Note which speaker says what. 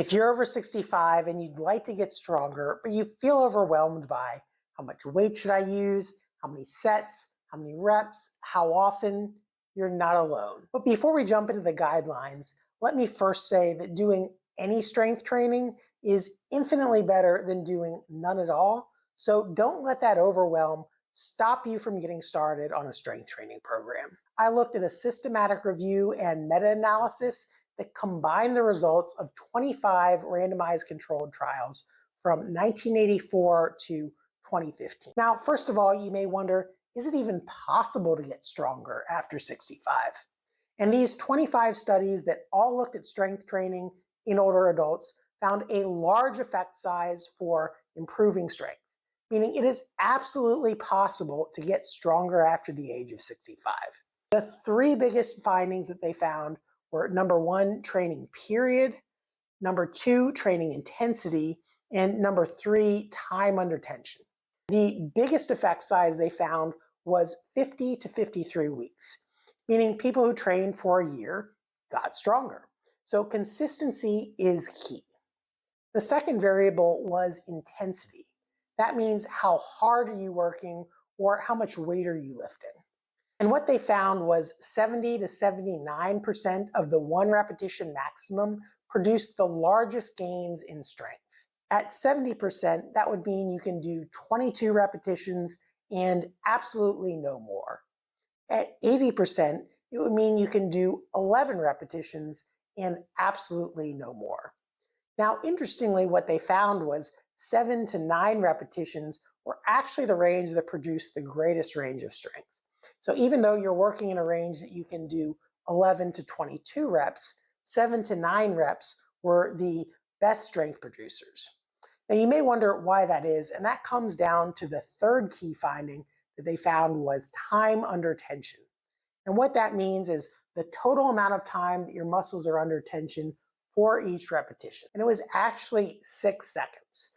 Speaker 1: If you're over 65 and you'd like to get stronger, but you feel overwhelmed by how much weight should I use, how many sets, how many reps, how often, you're not alone. But before we jump into the guidelines, let me first say that doing any strength training is infinitely better than doing none at all. So don't let that overwhelm stop you from getting started on a strength training program. I looked at a systematic review and meta-analysis that combined the results of 25 randomized controlled trials from 1984 to 2015. Now, first of all, you may wonder, is it even possible to get stronger after 65? And these 25 studies that all looked at strength training in older adults found a large effect size for improving strength, meaning it is absolutely possible to get stronger after the age of 65. The three biggest findings that they found were number one, training period, number two, training intensity, and number three, time under tension. The biggest effect size they found was 50 to 53 weeks, meaning people who trained for a year got stronger. So consistency is key. The second variable was intensity. That means how hard are you working or how much weight are you lifting? And what they found was 70 to 79% of the one repetition maximum produced the largest gains in strength. At 70%, that would mean you can do 22 repetitions and absolutely no more. At 80%, it would mean you can do 11 repetitions and absolutely no more. Now, interestingly, what they found was 7 to 9 repetitions were actually the range that produced the greatest range of strength. So even though you're working in a range that you can do 11 to 22 reps, 7 to 9 reps were the best strength producers. Now you may wonder why that is, and that comes down to the third key finding that they found was time under tension. And what that means is the total amount of time that your muscles are under tension for each repetition. And it was actually 6 seconds.